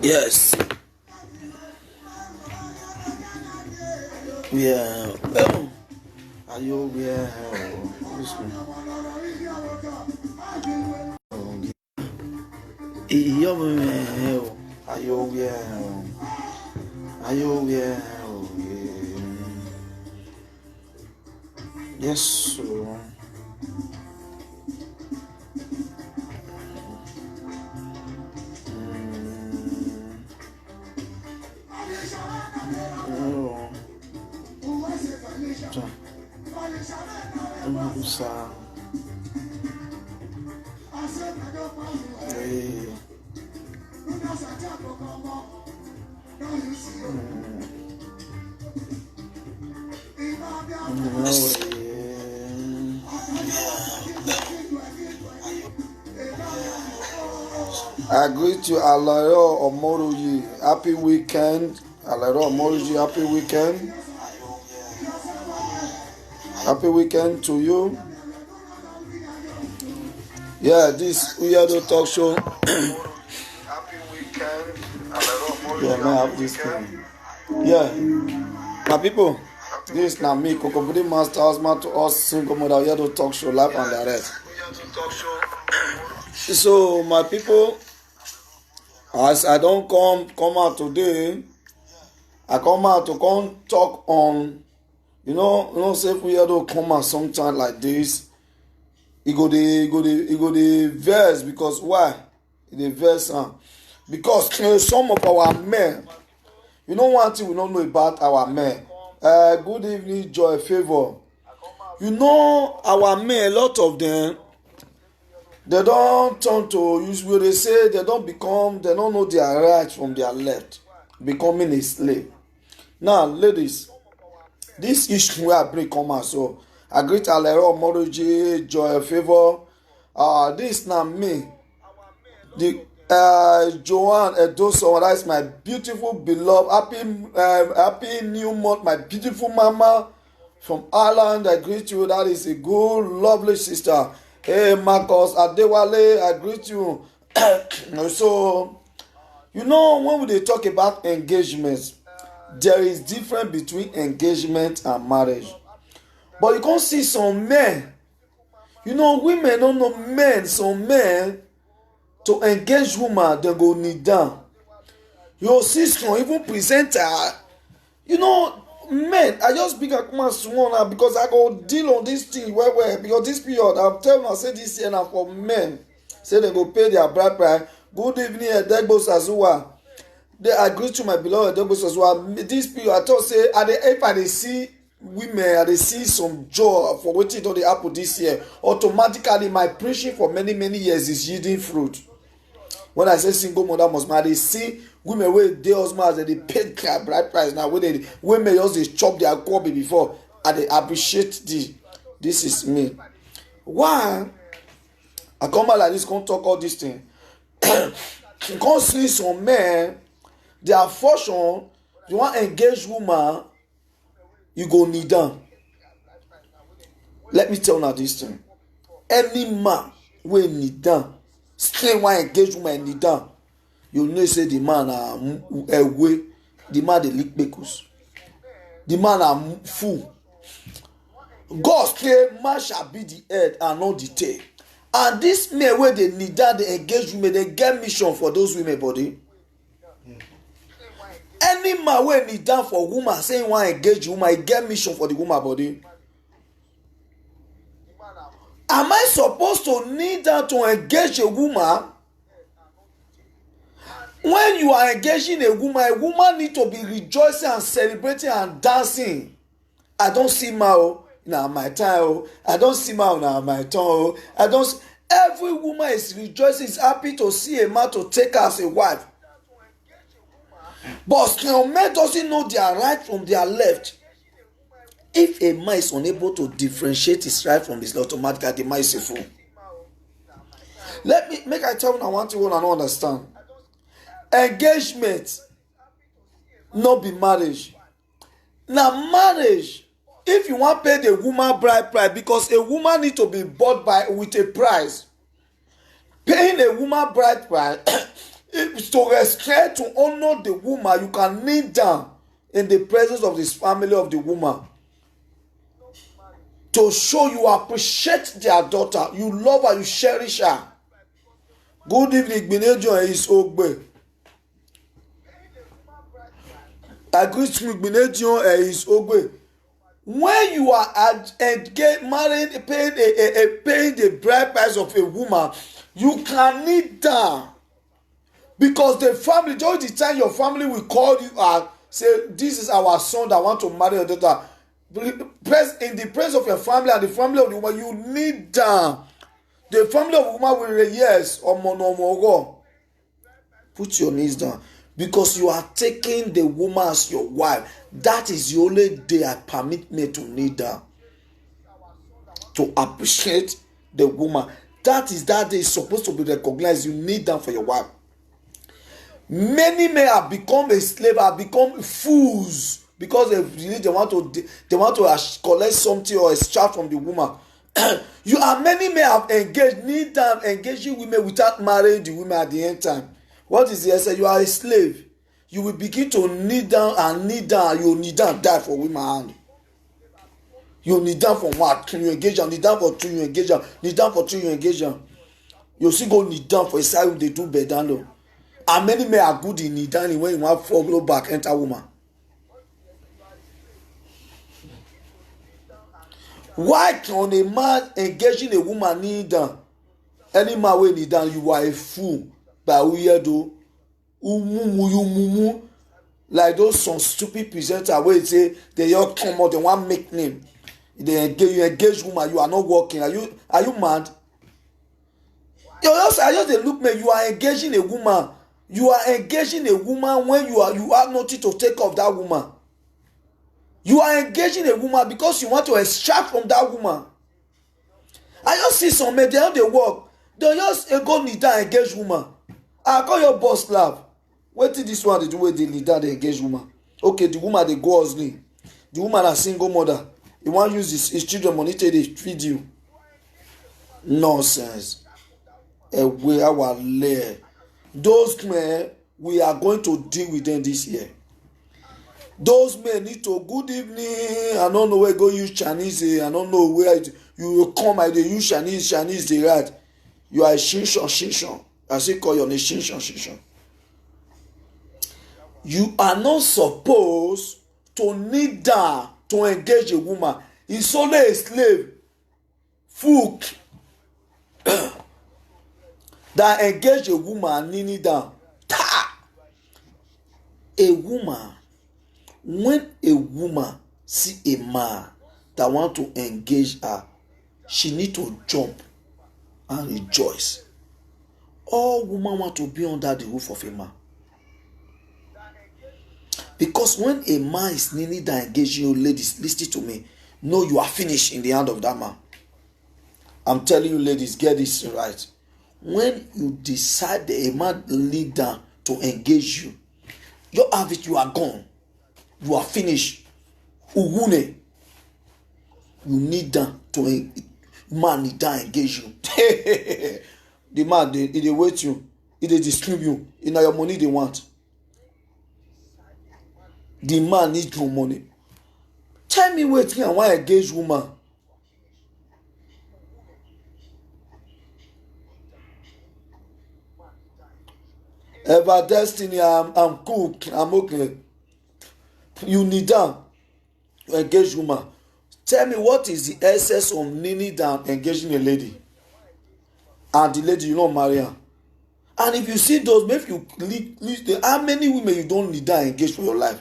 Yes. Yeah. Are you Yes, sir. I greet you, Alayo Omoroji. Happy weekend. Alayo Omoroji, happy weekend. Happy weekend to you. Yeah, this Uyado Talk Show. Happy weekend. Yeah, man, have this thing. Yeah, my people, this is now me, Kokobudi Master Husband to us single mother Uyado Talk Show live and direct. So, my people, as I don't come out today, I come out to come talk on, say if we don't come out sometime like this, it go the verse because why? The verse, because some of our men, one thing we don't know about our men. Good evening, Joy Favor. Our men, a lot of them, they don't turn to use where they say they don't know their right from their left, becoming a slave. Now, ladies, this issue where I bring come out, so I greet Alero Moroji, Joy Favor. This now me, the Joanne Edoso, that's my beautiful beloved, happy new month, my beautiful mama from Ireland. I greet you. That is a good, lovely sister. Hey, Marcos Adewale, I greet you. So, when we talk about engagements, there is difference between engagement and marriage. But you can't see some men, women don't know men, some men, to engage woman, they go kneel down. Your sister even present her, men, I just big a come small now because I go deal on this thing well because this period I'm telling you, I say this year now for men, say they go pay their bride price. Good evening, Edegbo Sazua. They agree to my beloved Edegbo Sazua. This period I thought say if I see women, I see some joy for wetin don dey happen this year. Automatically my preaching for many years is yielding fruit. When I say single mother must marry, see women wey dey husband as they pay their bride price now, wey women just dey chop their kobe before, and they appreciate this is me. Why I come out like this, come talk all this thing? Come see some men, their fortune, you want engage woman, you go kneel down. Let me tell you this thing. Any man wey kneel down, still wan engage woman kneel down, you know say the man na ewe, the man dey lick kpekus, the man na fool. God say man shall be the head and not the tail. And this men wey dey kneel down dey engage women, dey get mission for those women body. Any man wey kneel down for woman say he wan engage woman, he get mission for the woman body. Am I supposed to kneel down to engage a woman? When you are engaging a woman need to be rejoicing and celebrating and dancing. I don't see ma na my time. I don't see ma na my turn. Every woman is rejoicing, is happy to see a man to take her as a wife. But some men doesn't know their right from their left. If a man is unable to differentiate his right from his left, automatically the man is a fool. Make I tell you one thing I don't understand. Engagement not be marriage. Now marriage, if you want pay the woman bride price, because a woman need to be bought with a price. Paying a woman bride price is to respect, to honor the woman. You can kneel down in the presence of this family of the woman to show you appreciate their daughter, you love her, you cherish her. Good evening, Gbenejo is Ogbe. I greet you, Gbenejo is Ogbe. When you are married, paying the bride price of a woman, you can kneel down, because the family, just the time your family will call you and say, "This is our son that want to marry your daughter." In the presence of your family and the family of the woman, you kneel down. The family of the woman will say, "Yes, omo. Put your knees down." Because you are taking the woman as your wife. That is the only day I permit me to kneel down, to appreciate the woman. That day is supposed to be recognized. You kneel down for your wife. Many men have become a slave, have become fools, because they want to collect something or extract from the woman. Many men have kneel down, engaging women without marrying the women at the end time. What is the essence? You are a slave. You will begin to kneel down and kneel down. You kneel down, die for women hand. You kneel down for what? You engage them. Kneel down for two, you engage them. Kneel down for three, you engage them. You still go kneel down for a side they do better. And many men are good in kneel down when you want to follow back, enter woman. Why can a man engaging a woman kneel down? Any man wey kneel down, you are a fool. By weirdo, like those some stupid presenter wey say they all come out, they want make name. You engage woman, you are not working. Are you mad? I just dey look me. You are engaging a woman. You are engaging a woman when you have nothing to take of that woman. You are engaging a woman because you want to extract from that woman. I just see some men, they don't dey work. They just go kneel down engage woman. I call your boss laugh. Wetin this one dey do wey dey kneel down dey engage woman? Okay, the woman dey go hustling. The woman na single mother. He wan use his children money take dey feed you. Nonsense. Ewe awale. Those men, we are going to deal with them this year. Those men need to, good evening. I don't know where go use Chinese. I don't know where you will come. I dey use Chinese dey right. You are a shinshon. I say call your name shinshon. You are not supposed to kneel down to engage a woman. It's only a slave, fool, that engage a woman kneeling down. A woman, when a woman see a man that want to engage her, she need to jump and rejoice. All women want to be under the roof of a man. Because when a man is kneeling down engaging you, ladies, listen to me. No, you are finished in the hand of that man. I'm telling you, ladies, get this right. When you decide that a man kneel down to engage you, you have it, you are gone. You are finished. Uhune. You kneel down to a man kneel down engage you. The man, they wait you. They distribute you. It's not your money they want. The man needs your money. Tell me waiting and why engage woman. Ever destiny, I'm cool, I'm okay. You kneel down, engage woman. Tell me what is the essence of kneeling down, engaging a lady, and the lady you don't marry her. And if you see those, maybe you leave how many women you don't kneel down, engage for your life?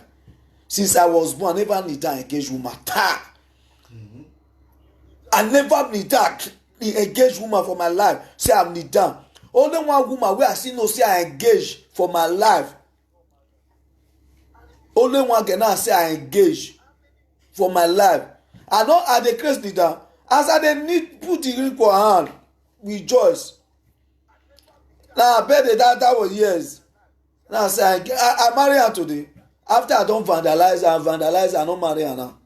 Since I was born, I never kneel down, engage woman. I never kneel down, engage woman for my life. Say I'm kneel down. Only one woman where I see no say I engage for my life. Only one can now say I engage for my life. I know at the crazy leader, as I dey need put the ring for her hand, rejoice. Now I bet that was years. Now I say I marry her today. After I don't vandalize her, I don't marry her now.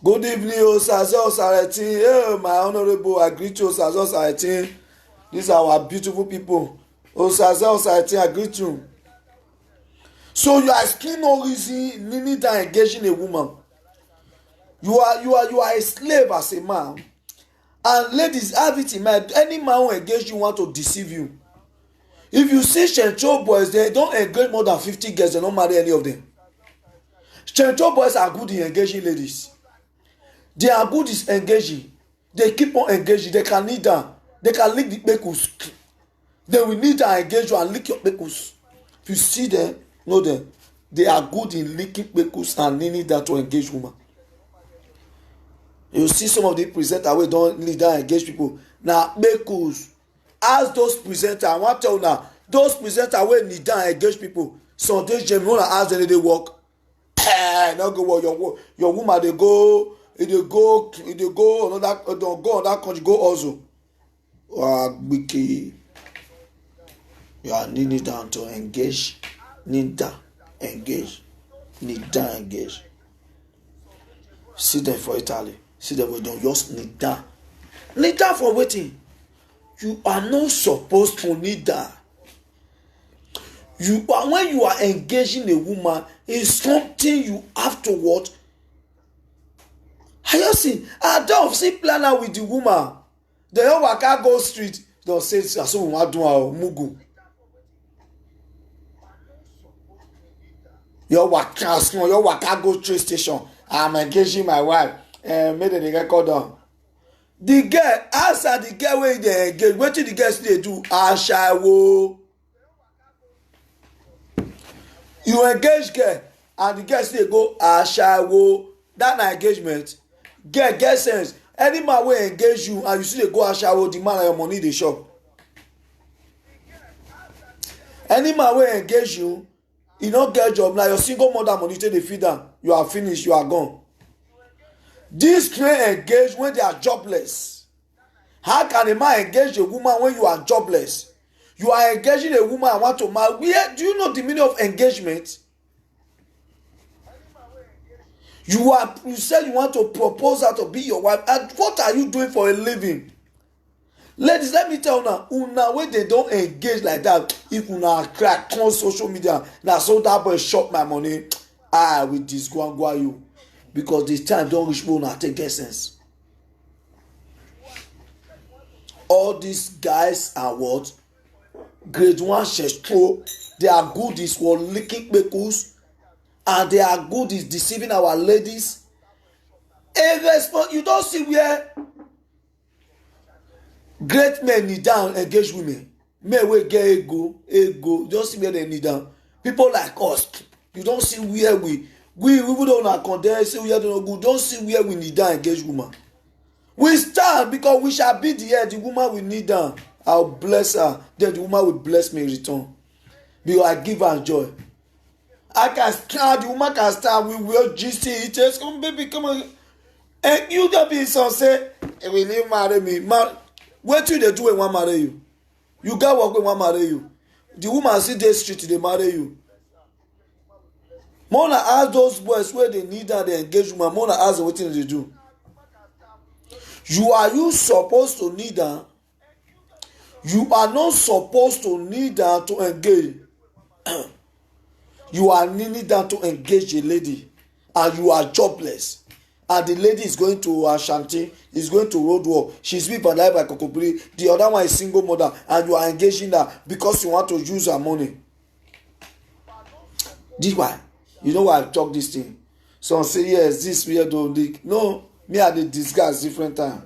Good evening, Osaze Osaretin. Hey, my honorable, I greet you, Osaze Osaretin. These are our beautiful people. Osaze Osaretin, I greet you. So you are still no reason needing to engaging a woman. You are a slave as a man. And ladies, have it in mind. Any man who engage you want to deceive you. If you see Shencho boys, they don't engage more than 50 girls. They don't marry any of them. Shencho boys are good in engaging ladies. They are good in engaging. They keep on engaging. They can kneel down. They can lick the pekus. They will kneel down and engage you and lick your pekus. If you see them, know them. They are good in licking pekus and kneeling down to engage women. You see some of the presenters wey don kneel down and engage people. Na pekus. Ask those presenters. I wan tell you now. Those presenters wey kneel down and engage people. Some days Jim, you wanna ask them if they work. No go work. Your woman dey go. If they go another, don't go on that country, go also. Gbeke. You are kneeling down to engage. Kneel down, engage. Kneel down, engage. See them for Italy. See them we don't just kneel down. Kneel down for waiting. You are not supposed to kneel down. When you are engaging a woman, it's something you have to what? I just see, I don't see planner with the woman. They don't waka go street. Don't say so we want do our mugu. Your waka go train station. I'm engaging my wife. Make the record down. The girl, answer the girl wey dey engage. Wetin the girl still dey do? Aṣawo. You engage girl and the girl still dey go aṣawo. That na engagement. Girl get sense. Any man wey engage you and you still dey go aṣawo, the man na your money dey chop. Any man wey engage you, you no get job, na your single mother money take dey feed am. You are finished, you are gone. This train engage when they are jobless. How can a man engage a woman when you are jobless? You are engaging a woman and want to marry. Where do you know the meaning of engagement? You said you want to propose her to be your wife, and what are you doing for a living? Ladies, let me tell you now, una wey they don't engage like that, if una crack on social media, na so that boy chop my money, I will disgwangwa you. Because this time don't reach una take get sense. All these guys are what? Grade 1 shestro. They are good is for licking pekus. And they are good is deceiving our ladies. You don't see where great men kneel down engage women. Men wey get ego. You don't see where they kneel down. People like us, you don't see where we don't not condemn, say we are not good. Don't see where we kneel down engage woman. We stand because we shall be the head. The woman will kneel down. I'll bless her. Then the woman will bless me in return. Because I give her joy. I can stand, the woman can stand, we will just see it. Just come, baby, come on. And you don't be so say, will you marry me? What do they do when one marry you? You got work when one marry you. The woman see the street, they marry you. Mona ask those boys where they need that they engage woman. Mona ask them what they do. You supposed to need that? You are not supposed to need that to engage. You are needing that to engage a lady, and you are jobless, and the lady is going to Ashanti, is going to road work, she's being life by Kokobiri, the other one is single mother, and you are engaging her because you want to use her money. This why you know why I talk this thing. Some say yes, this weird don't leak. No, me I dey discuss different time.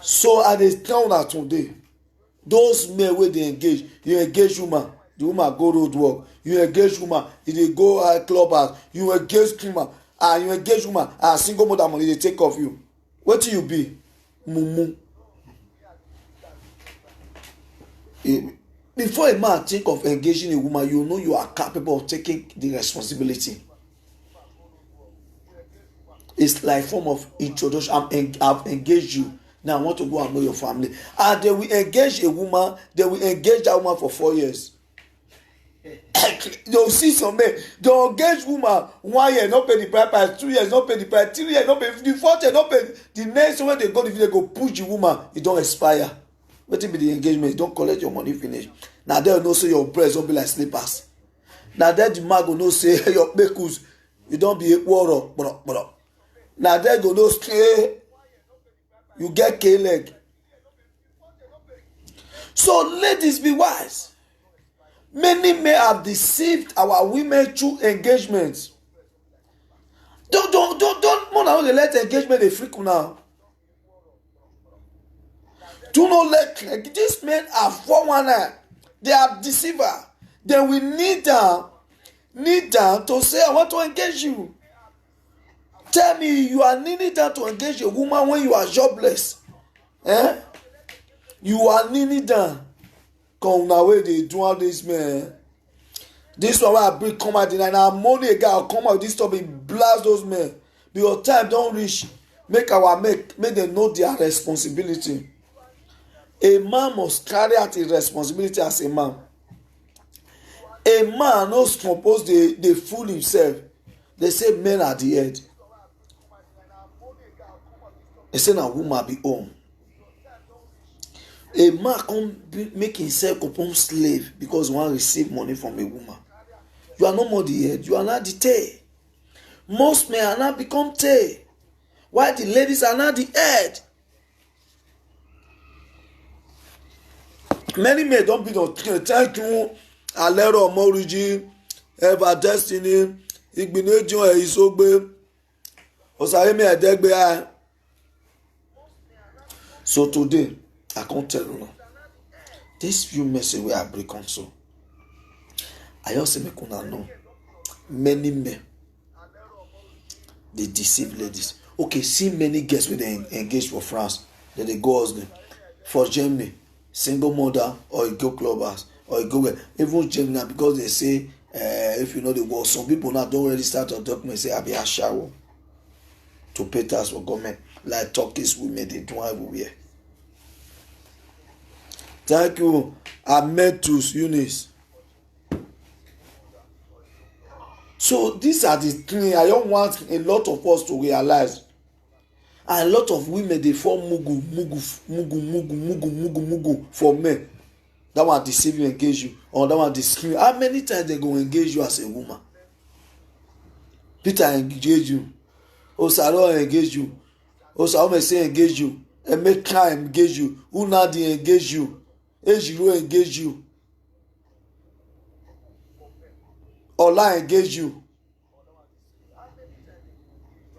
So I dey tell una today, those men wey dey engage, you engage woman, the woman go road work. You engage woman, they go clubhouse. You engage woman, and you engage woman, and single mother money they take off you. What do you be? Mumu. Before a man think of engaging a woman, you know you are capable of taking the responsibility. It's like a form of introduction. I've engaged you. Now I want to go and know your family. And they will engage a woman. They will engage that woman for 4 years. You see some men, they engage woman 1 year, not pay the price, 2 years, not pay the price, 3 years, not pay the 4th year, not pay. The next when they go the video, go push the woman, it don't expire. Wetin be the engagement? You don't collect your money finish. Now there no say your breast don't be like slippers. Now there the man go no say your kpekus, you don't be equal bro. Now there go no say you get K-leg. So ladies, be wise. Many men have deceived our women through engagements. Don't more now they let engagement dey freak now. Do not let these men are 419. They are deceiver. Then we need them to say, I want to engage you. Tell me you are needing them to engage a woman when you are jobless. You are needing them. Come now where they do all this, man. This one where I bring come out and our money again come out this topic blast those men. But your time don't reach. Make them know their responsibility. A man must carry out his responsibility as a man. A man no suppose they fool himself. They say men are the head. They say na woman be home. A man can't make himself a slave because he want to receive money from a woman. You are no more the head. You are not the tail. Most men are not become tail, while the ladies are not the head. Many men don't be no thank you. Alero Moriji, Ever Destiny, Igbinejo Isogbe, Osareme Edegbe. So today, I can't tell you now. This few messages where I break on so. I also make una know. Many men, they deceive ladies. Okay, see many girls when they engage for France, then they go husband. For Germany, single mother or a go clubbers or a go where. Even Germany, because they say, if you know the word, some people now don't already start a document say, I be a shower to pay tax for government. Like Turkish women, they do everywhere. Thank you, Ametus Eunice. So these are the things I don't want a lot of us to realize. And a lot of women they fall mugu for men. That one deceive you, engage you, or that one deceive you. How many times they go engage you as a woman? Peter engage you. Osaro engage you. Osaro say engage you. Emeka engage you. Unadi engage you. Ejiro engage you. Ola engage you.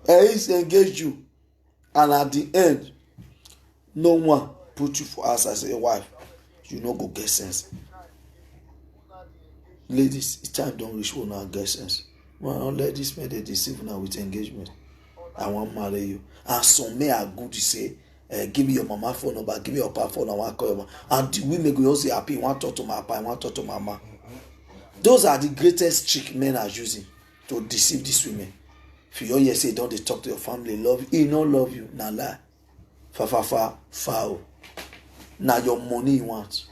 Eis engage you. And at the end, no one put you for us as a wife. You no go get sense. Ladies, it's time don't reach one now get sense. Well, don't let this man they deceive now with engagement. I want to marry you. And some men are good to say, give me your mama phone number, give me your papa phone, I want to call your mama. And the women go also happy, I want to talk to my papa, I want to talk to my mama. Those are the greatest trick men are using to deceive these women. If you hear say don't they talk to your family, love you, he no love you, na lie. Foul. Now your money you want.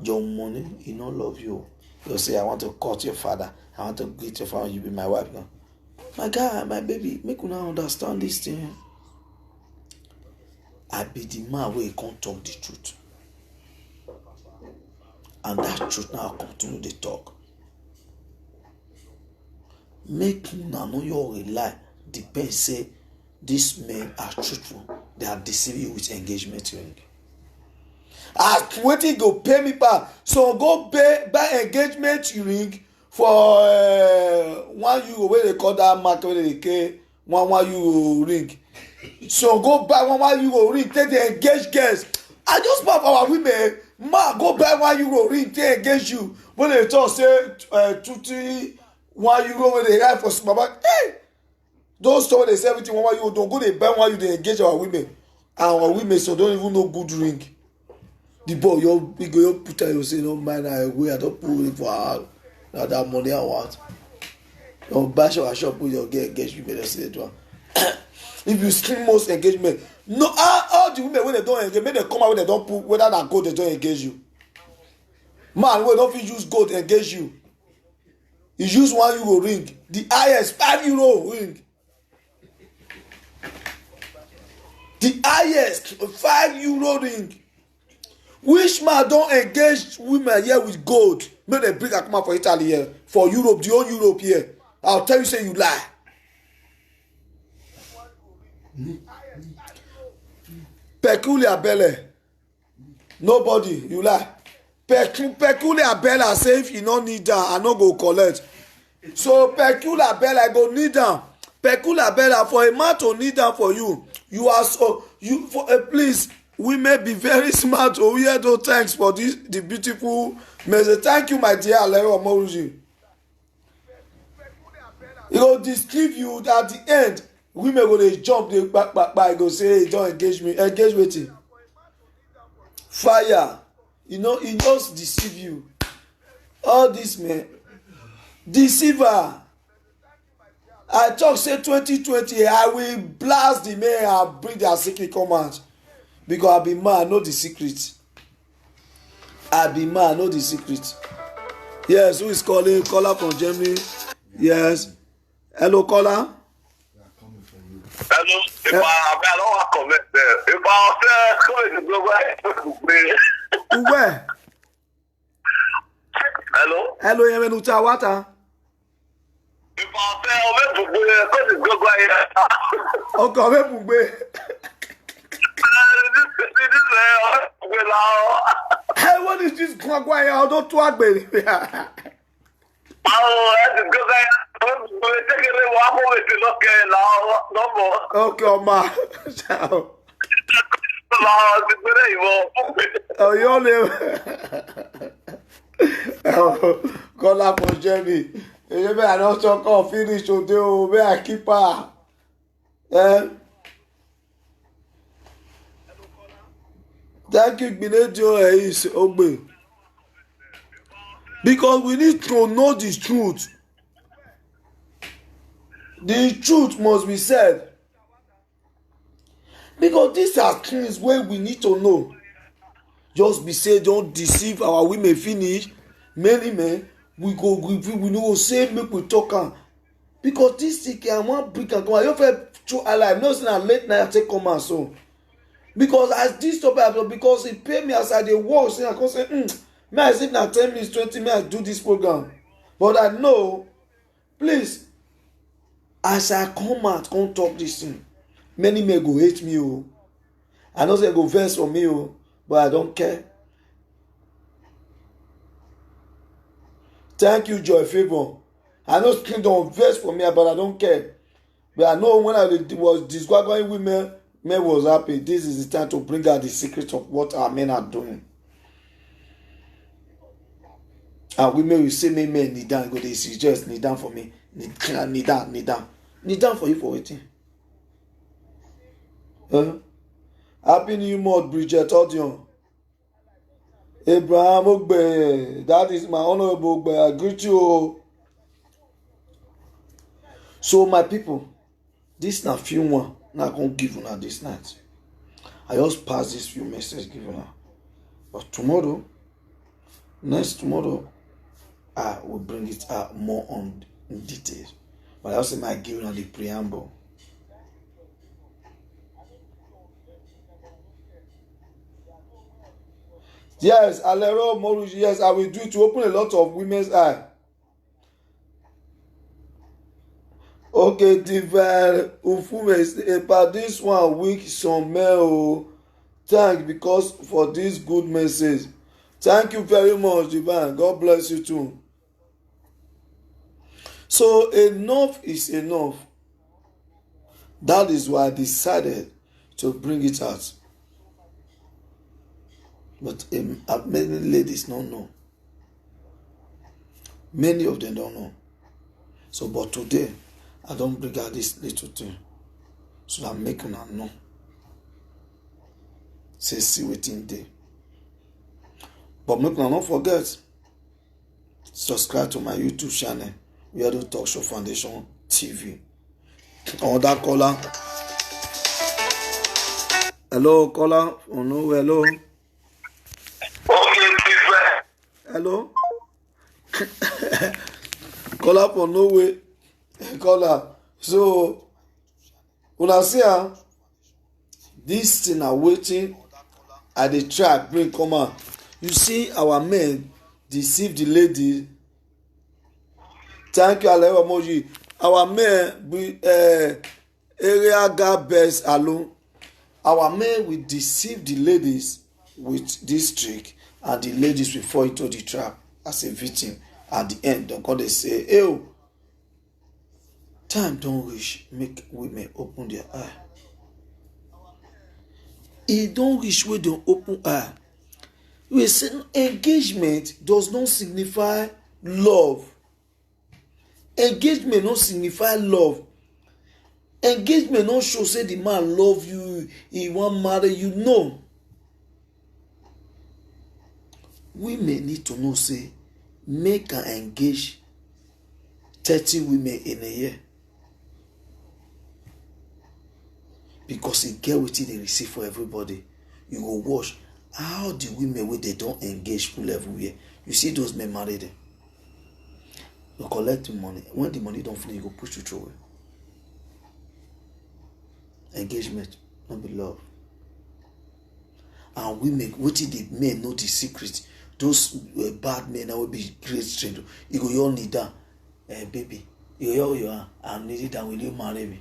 Your money, he no love you. You say I want to cut your father, I want to greet your father, you be my wife now. My guy, my baby, make you now understand this thing. I be the man where you can't talk the truth. And that truth now continue to talk. Make now know your rely. Depends say these men are truthful. They are deceiving you with engagement ring. As waiting go pay me back. So go buy engagement ring for €1 where they call that market where they pay €1 ring. So go buy €1 ring. Take the engaged girls. I just buy for our women. Ma go buy €1 ring. They engage you. When they talk say 2-3 €1 when they write for Baba. Hey, those stores they say everything €1 don't go they buy €1 they engage our women. And our women so don't even know good ring. The boy you put out you say no mind I way I don't put it for her. Now that money I want. You bash our shop with your get engaged you better say that. If you scream most engagement, no all the women when they don't engage, make them come out when they don't put whether that go they don't engage you. Man wey no fit use gold engage you. You use €1 ring, the highest €5 ring. The highest €5 ring. Which man don engage women here with gold? Make dem bring am come out for Italy here, for Europe, the whole Europe here. I'll tell you say you lie. Peculiar Belle. Nobody, you lie. Peculiar Bella say if you no need am, I no go collect. So Peculiar Bella go need am. Peculiar Bella, for a man to need am for you, you are so you for please, women be very smart. Oh yeah, no thanks for this the beautiful message. Thank you, my dear Alero Moruji. He go deceive you at the end. Women go dey jump, dey back, go say, hey, don't engage me. Engage wetin? Fire. You know, he just deceive you. All this man. Deceiver. I talk say 2020, I will blast the man and bring their secret come out. Because I be man, I know the secret. I be man, I know the secret. Yes, who is calling? Caller from Germany. Yes. Hello, caller. Hello. If I don't comment there. If I say Where? hello. Hello, Yemen Utawata. If I say Okay, Bugbe. Hey, what is this? I don't talk, baby. Okay, Oma. Ciao. Oh, your name. Oh, call up for Jenny. You may not talk off, finish to do, may I keep her. Thank you, Binejo is Ogbe. Because we need to know the truth. The truth must be said. Because these are things where we need to know. Just be said, don't deceive our women finish. Many men, we know say make we talk am. Because this thing I want bring am come. I feel true alive. No say na late night I take come out so. Because as this topic, because it pay me as I dey work, say I come say, me as if na 10 minutes, 20 minutes I do this program. But I know, please, as I come out, come talk this thing, many men go hate me, oh. I know say go vex for me, oh, but I don't care. Thank you, Joy Favor. I know Kingdom vex for me, but I don't care. But I know when I was disqualifying women, men was happy. This is the time to bring out the secret of what our men are doing. And women will say, me men kneel down. Go, they suggest kneel down for me. Kneel down. Kneel down for you for waiting. Happy New Month, Bridget Odion. Abraham Ogbe, that is my honorable Ogbe. I greet you. So my people, this na few one. Now I'm going to give you this night. I just pass this few messages given her. But tomorrow, next tomorrow, I will bring it out more on in detail. But I also might give you the preamble. Yes, Alero Moruji, yes, I will do it to open a lot of women's eye. Okay, Divine Ufume, about this 1 week, some mail. Thank because for this good message. Thank you very much, Divine. God bless you too. So enough is enough. That is why I decided to bring it out. But many ladies don't know. Many of them don't know. So, but today, I don't bring out this little thing. So I'm making them know. Say, see waiting day. But make them not forget. Subscribe to my YouTube channel. Weirdo Talk Show Foundation TV. Another caller. Hello, caller. Oh no, hello. Hello? Caller for Norway. Caller. So, una see this thing are waiting at the trap bring come out. You see our men deceive the lady. Thank you, Alewa Moji. Our men we area guard best alone. Our men will deceive the ladies with this trick, and the ladies will fall into the trap as a victim. At the end, God they say, "Hey, time don't reach, make women open their eye." It don't reach where they open eye. We say engagement does not signify love. Engagement no signify love. Engagement no show say the man love you, he wan marry you. No. Women need to know say make and engage 30 women in a year, because e get wetin dey receive for everybody. You go watch how the women wey they don engage full everywhere. You see those men marry them. You collect the money. When the money don't finish, you go push you through it. Engagement, not be love. And women, wetin the men know the secret. Those bad men that will be great strength. You go, you all need that, baby. You are. I need it. And will you marry me?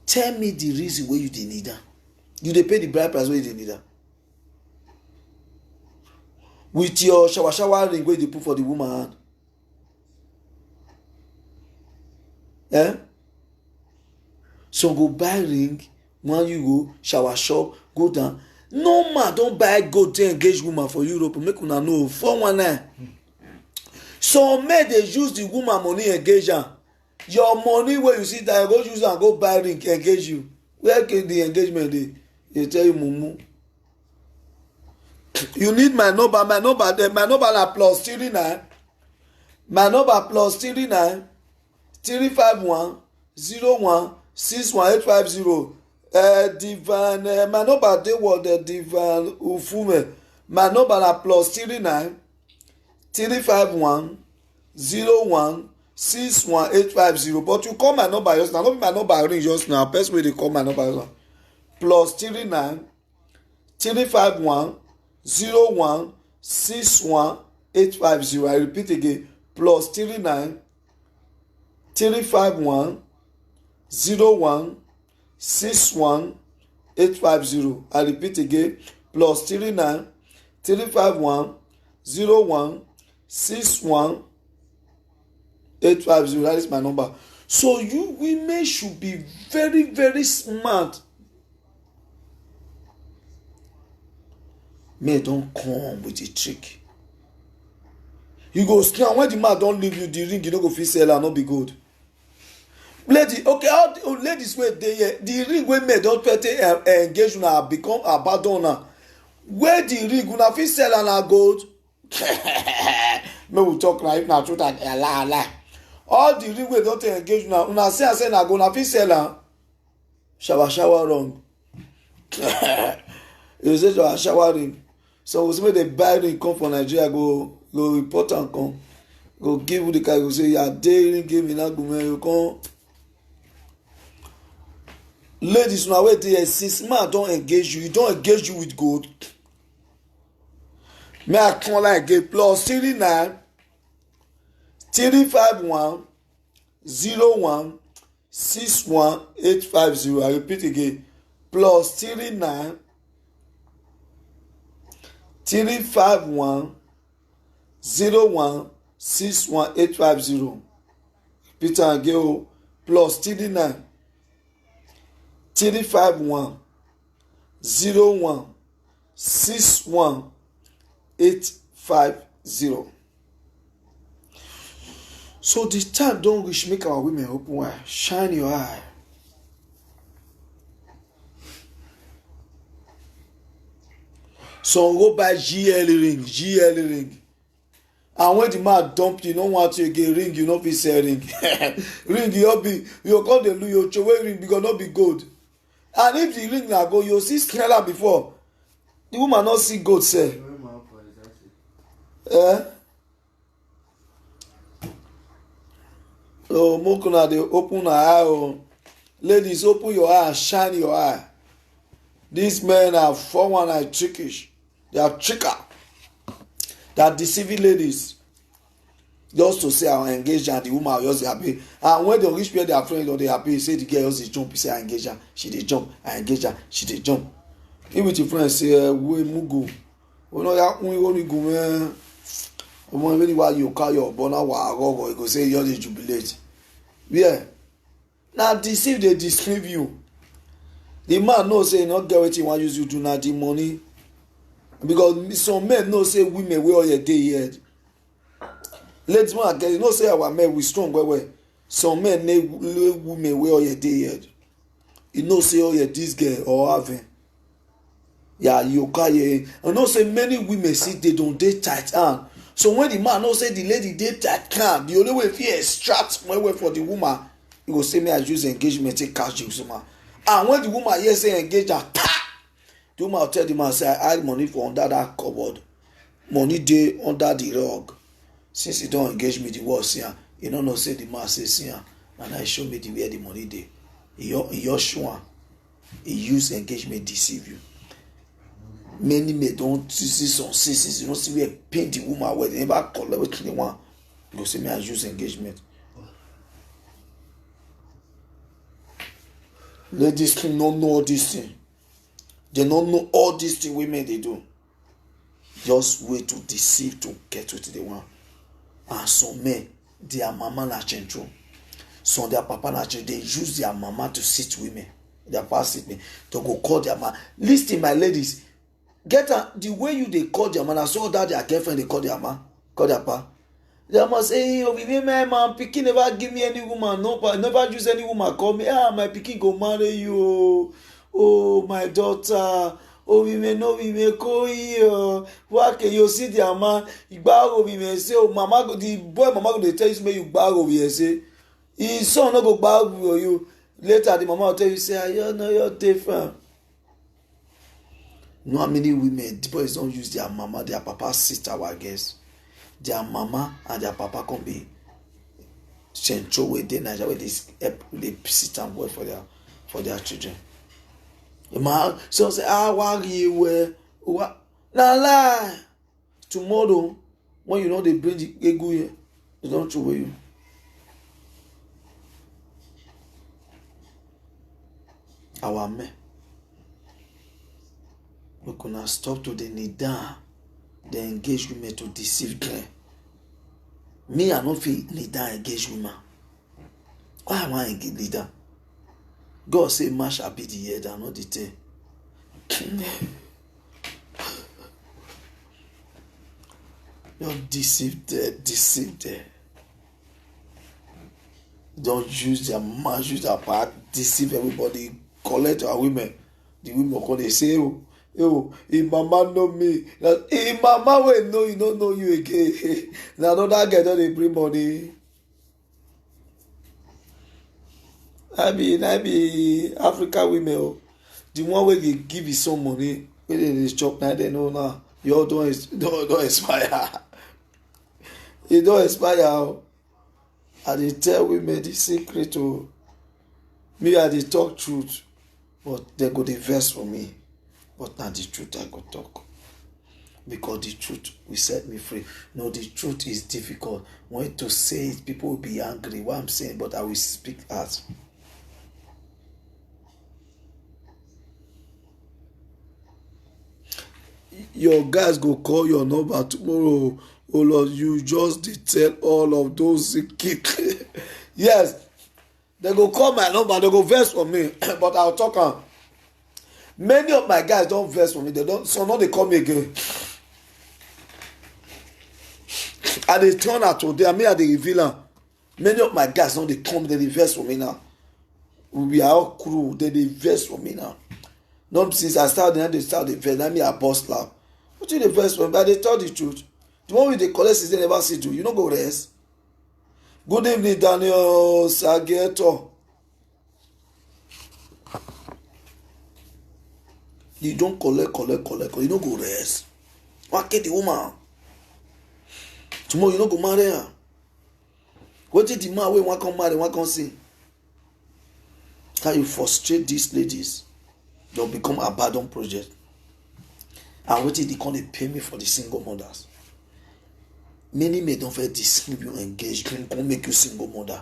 Tell me the reason why you didn't need that. You dey pay the bride price where you didn't need that. With your shower ring where you put for the woman hand. So go buy ring, when you go shower shop, go down. No man don't buy gold to engage woman for Europe. Make una know 419. So men dey use the woman money engage her. Your money where you see that, go use and go buy ring engage you. Where can the engagement dey? They tell you mumu. You need my number. My number na +39. My number +39 351 01 61850. Divan. My number dey what the Divan Ufume. My number na +39 351 01 61850. But you call my number just now. No be my number ring just now. Person wey dey call my number just now. +39 351 01 61850. I repeat again. +39 351 01 61850. I repeat again. +39 351 01 61850. That is my number. So you women should be very, very smart. Men don't come with a trick. You go scam when the man don't leave you the ring, you don't go fit sell and not be good. Lady, okay, how ladies wey dey here, the ring wey men don pete engage una become abandon una. Where the ring una fit sell and na gold? Make we talk na if na truth and lie. All the ring wey don engage una say na gold, una fit sell am. Shower wrong. You say shower ring. So we say make dem buy ring come for Nigeria, go report am come, go give you the guy, go say ya dey ring give me na gbomi, you come. Ladies, una wey dey here, since man don engage you, he don engage you with gold. May I come like again? +39 351 01 61850. I repeat again. +39 351 01 61850. Repeat am again. +39 351 01 61850. So the time don reach, make our women open wide. Shine your eye. Some go buy GL ring. And when the man dump you, no want you again ring, you no fit sell ring. Ring you call the you throw away ring because no be gold. And if the ring na gold, you see smell am before. The woman not see gold sell. Eh? Oh, Mokuna, they open her eye. Oh. Ladies, open your eye, shine your eye. These men are 419 trickish. They are tricker. They are deceiving ladies. Just to say I engage her, and the woman just happy. And when they reach where they are friends or they happy, say the girl just jump. He say I engage her, she dey jump. I engage her, she dey jump. If with your friends say we mugu, we know that we only go man. Omo even while you call your bona wa agogo, you go say you dey jubilate. Yeah. Now deceive they deceive you. The man know say not get wetin he wan use you do na the money. Because some men know say women wey all your day head. Ladies man get you know say our men we strong well. Some men need women wey all your day head. You know say oh yeah this girl or having. Yeah, you carry. I know say many women see they don't date tight hand. So when the man know say the lady date tight hand, the only way if he extract well for the woman, he go say me I use engagement take catch you man. And when the woman hear say engage her, the woman will tell the man say I hide money for under that cupboard. Money dey under the rug. Since he don't engage me the word see am, he no know say the man say see am, and I show me the where the money dey. He just show am. He use engagement deceive you. Many men don't see some cases, you know, see where paint the woman where they never collect wetin they want. You go say me I use engagement. Ladies don't know all this thing. They don't know all these things women they do. Just wait to deceive to get what they want. And some men, their mama na central. Some their papa na central. They use their mama to sit women. Their papa sit me to go call their man. Listen, my ladies. Get the way you they call their man. I saw that their girlfriend they call their man, call their pa. They must say, hey, oh, my pikin never give me any woman, no, never use any woman call me. Ah, my pikin go marry you. Oh, my daughter. Oh, we may know we may call you. What can you see their man? You borrow we may say, oh, mama, the boy, mama, go they tell you, you borrow we say. His son no go borrow you. Later, the mama will tell you, say, you know you're different. You know how many women, the boys don't use their mama, their papa sit our guests. Their mama and their papa can be central with the Nigeria where they sit and work for their children. So say, why you what? Nah lie. Tomorrow, when you know they bring the ego here, they don't throw you. Our men. We cannot stop to the need down. They engage women to deceive them. Me, I don't feel leader engage women. Why am I engage leader? God say man shall be the head and not the tail. You deceive them. Don't use their man, use their power, deceive everybody, collect our women. The women call they say, oh, if mama know me, if mama will know you, don't know you again. Now another guy don't they bring money. I be African women. The one where they give you some money, where they chop now they know now. You don't expire. You don't expire. And they tell women the secret to me. I they talk truth, but they go the verse for me. But not the truth I go talk. Because the truth will set me free. No, the truth is difficult. When to say it, people will be angry. What I'm saying, but I will speak out. Your guys go call your number tomorrow. Oh Lord, you just tell all of those kids. Yes, they go call my number. They go verse for me, but I'll talk on. Many of my guys don't verse for me. They don't. So now they call me again. And they turn out today. I mean, they reveal them. Many of my guys now they come. They verse for me now. We are all crew. They verse for me now. Not since I started, they start the verse. I mean, I boss laugh. What you the verse for me? But they tell the truth. The one with the collect is they never see you. You don't go rest. Good evening, Daniel Sageto. You don't collect. You don't go rest. What get the woman? Tomorrow you no go marry her. Wetin the man wey wan come marry wan come see? How you frustrate these ladies? They'll become abandoned project. And wetin they come dey pay me for the single mothers? Many men don fit deceive you, engage you, come make you single mother.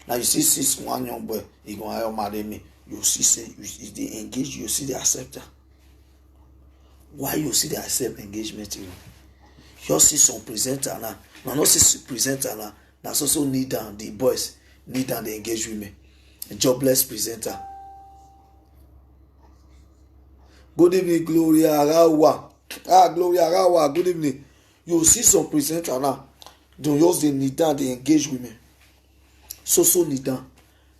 Now you see one young boy, he go hire marry me. You see say if they engage you see they accept her. Why you see they accept engagement? You see some presenter now. Now not see presenter now. That's also need down the boys need down the engage women. A jobless presenter. Good evening, Gloria Arawa. Gloria Arawa, good evening. You see some presenter now. Don't use the need down they engage women. So need down.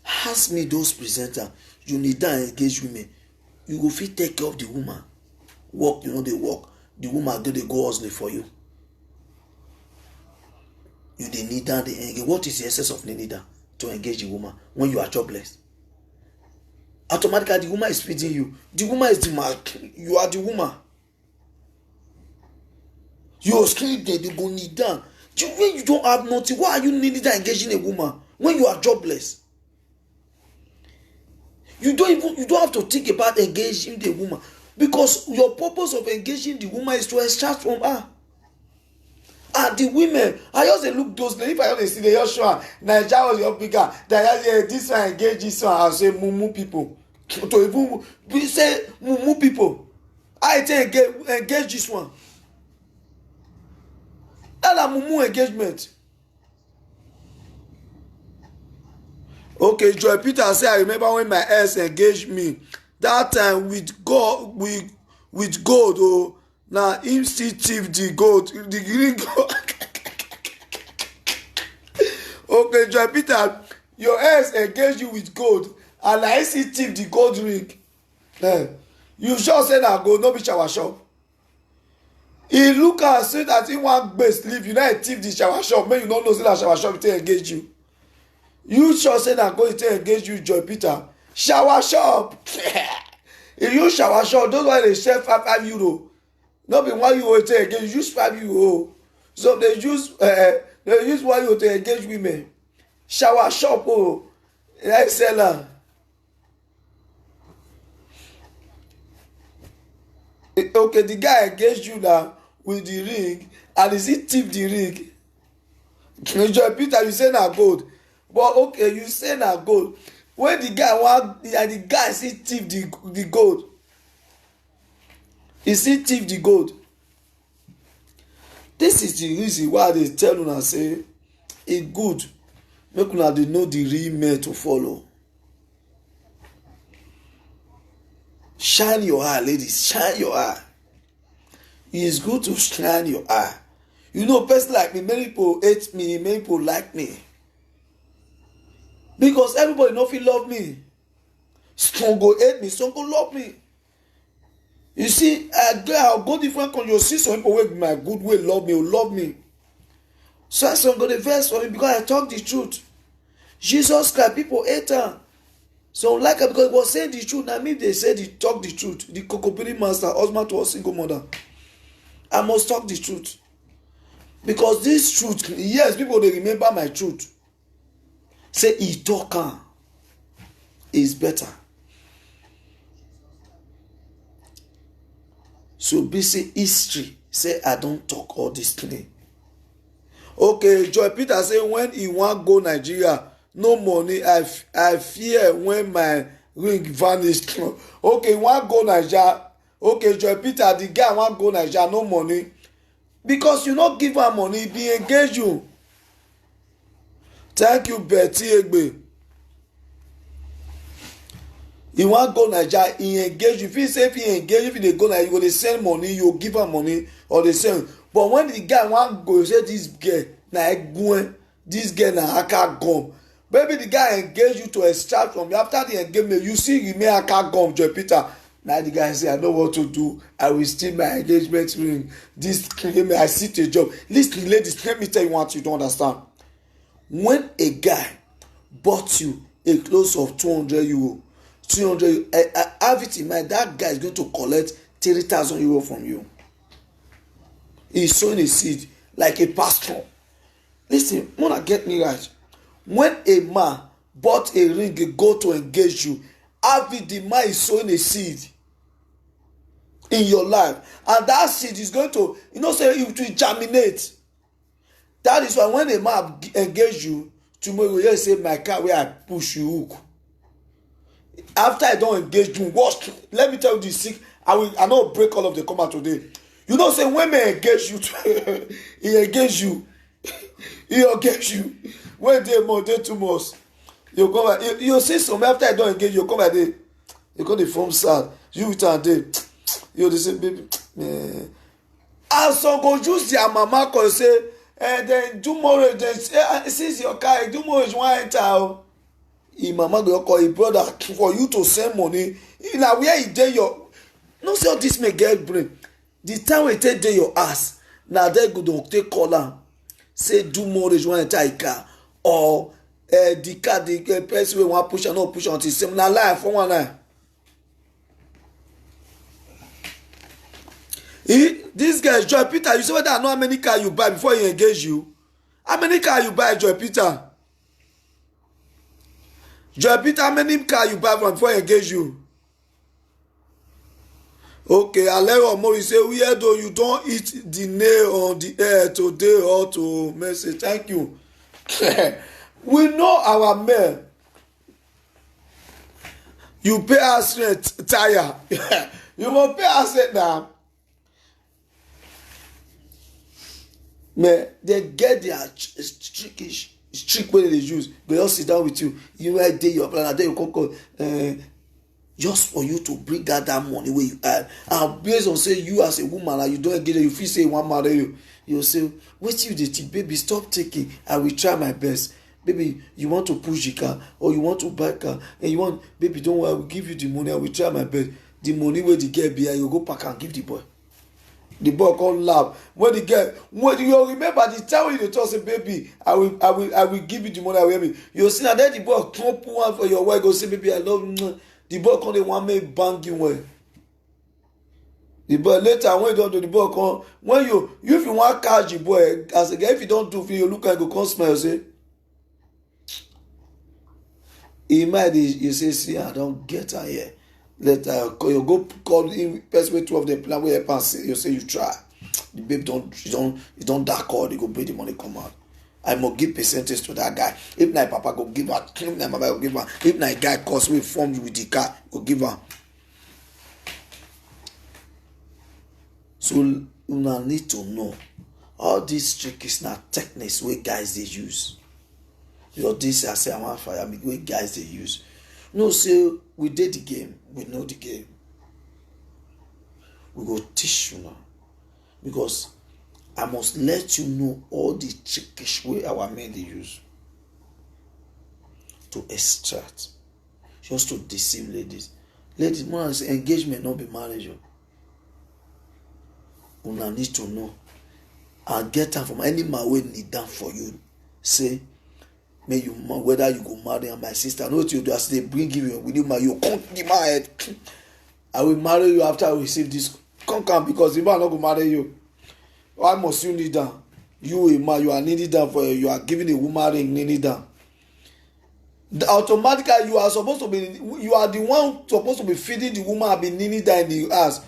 Ask me those presenter. You need down engage women. You go fit take care of the woman. Work, you know they work. The woman do they go hustling for you. You dey need down the engage. What is the essence of the need down? To engage the woman when you are jobless. Automatically the woman is feeding you. The woman is the mark. You are the woman. You are screaming they go need down. When you don't have nothing, why are you needing to engaging a woman when you are jobless? You don't have to think about engaging the woman because your purpose of engaging the woman is to extract from her. And the women, I just look those. If I just see the Joshua, Nigeria was your bigger. That this one engage this one. I say mumu people. To even we say mumu people. I think engage this one. That's a mumu engagement. Okay, Joy Peter say I remember when my ex engaged me. That time with God, with gold. Oh, now him still thief the gold, the green gold. Okay, Joy Peter, your ex engaged you with gold, and I still thief the gold ring. You sure say na gold, no be shower shop. He look and say that he wan base leave you, now he thief the shower shop. Make you no know say na shower shop take engage you. You sure say na gold take engage you, Joy Peter? Shower shop. If you shower shop, those one dey sell €5. No be €1 to engage, use €5. So they use €1 to engage women. Shower shop, oh, I sell her. Okay, the guy engaged you now with the ring, and is he thief the ring? Joy Peter, you say na gold, but okay, you say na gold. When the guy want, and the guy still thief the gold. He still thief the gold. This is the reason why they tell una say e good make una dey know the real men to follow. Shine your eye, ladies, shine your eye. It is good to shine your eye. You know, person like me, many people hate me, many people like me. Because everybody no fit love me. Some go hate me, some go love me. You see, I'll go different countries. You see some people with my good way love me, will love me. So some go the verse for me because I talk the truth. Jesus Christ, people hate her. So like her because he was saying the truth. Now me they said he talk the truth. The Kokopiri master, husband to a single mother. I must talk the truth. Because this truth, yes, people they remember my truth. Say he talk is better. So basic history say I don't talk all this thing. Okay, Joy Peter say when he want go Nigeria, no money. I fear when my ring vanish. Okay, want go Nigeria. Okay, Joy Peter, the guy want go Nigeria, no money. Because you not give am money, be engage you. Thank you, Betty Egbe. He want go Nigeria, he engage you. If he say if he engage, if they go Nigeria, you go dey send money, you give am money or they send. But when the guy want go, you say this girl na egwen, this girl na aka gum. Maybe the guy engage you to extract from you. After the engagement, you see you may aka gum, Joy Peter. Now the guy say, I know what to do. I will steal my engagement ring. This I sit a job. Listen, ladies, let me tell you what you don't understand. When a guy bought you a clothes of €200, 300, I have it in mind that guy is going to collect €3,000 from you. He's sowing a seed like a pastor. Listen, wanna get me right. When a man bought a ring, he go to engage you, having the man is sowing a seed in your life, and that seed is going to, say it will germinate. That is why when a man engage you, tomorrow you say, my car where I push you hook. After I don't engage you, watch. Let me tell you this. I not break all of the comment today. Say when men engage you, he engage you. He engage you. When they more, they too much. You come back. You see some after I don't engage you, come back there. You go the form sad. You return there. They say, baby, man. And some go use their mama cause say, then tomorrow, then since your car, tomorrow is one enter. His mama go call his brother for you to send money. Now where he dey your, no say all this may get brain. The time we take dey your ass, now they go don take call am. Say do more is one enter car or the car the person wey wan push am no push am until same na lie for one line. This guy Joy Peter, you see whether I know how many car you buy before he engage you? How many car you buy, Joy Peter? Joy Peter, how many car you buy from before he engage you? Okay, Alero Mori say, where though you don't eat the nail on the air today or to message. Thank you. We know our men. You pay us rent, tire. You must pay us rent now. Man, they get their trick way they use. They just sit down with you. You right there, your plan, and then you call just for you to bring that money where you earn. And based on say you as a woman, and you don't get it, you feel say you want marry you. You say, wait you the thing, baby, stop taking. I will try my best. Baby, you want to push the car or you want to buy car and you want, baby, don't worry, I will give you the money. I will try my best. The money where the girl be, you go back and give the boy. The boy can't laugh. When the girl, when you remember the time when you talk, say, baby, I will give you the money. I will give you. You see now then the boy can't put one for your wife. Go say, baby, I love you. The boy can't want me bang you well. The boy later when you don't do the boy can't. When you if you want catch the boy as a guy, if you don't do, you look and go come smile. Say, he might you say, see, I don't get her here. Let you go call in person way 2 of them plan where you say you try. The babe don't that call, they go pay the money come out. I must give percentage to that guy. If my papa go give her, if my mama go give her, if my guy cost we form with the car, go give her. So you need to know all these tricks now techniques where guys they use. You know this I say I'm on fire, where guys they use. No, say we did the game, we know the game. We go teach you now. Because I must let you know all the trickish way our men they use to extract, just to deceive ladies. Ladies, more than engagement, not be marriage. You need to know and get them from any man wey need them for you. Say, may you whether you go marry and my sister, know what you do as they bring you with you, you can't give my head. I will marry you after I receive this. Come because the man not go marry you. Why must you need that? You a man, you are needing that for you are giving a woman ring, needing that. Automatically you are supposed to be, you are the one supposed to be feeding the woman and be needing that in the ass.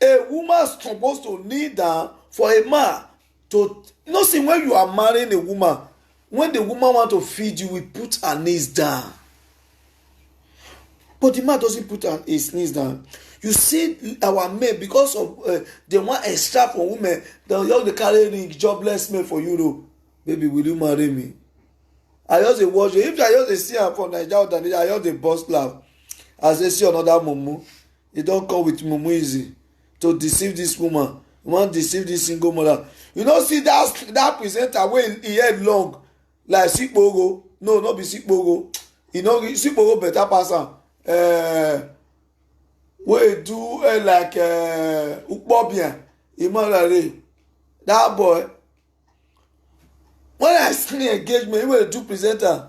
A woman is supposed to need that for a man to, see when you are marrying a woman, when the woman want to feed you, we put her knees down. But the man doesn't put his knees down. You see our men, because of they want extra for women, they carry ring, jobless men for you though. Baby, will you marry me? I just watch you. If I just see her for Nigeria, I just a boss laugh. As they see another mumu, they don't come with mumu easy to deceive this woman. You want to deceive this single mother. You know, see that presenter where he head long, like Sikbogo. No, not be Sikbogo. You know, Sikbogo better person. We do like Ukbobia, Imanare. That boy. When I see engagement, you will do presenter.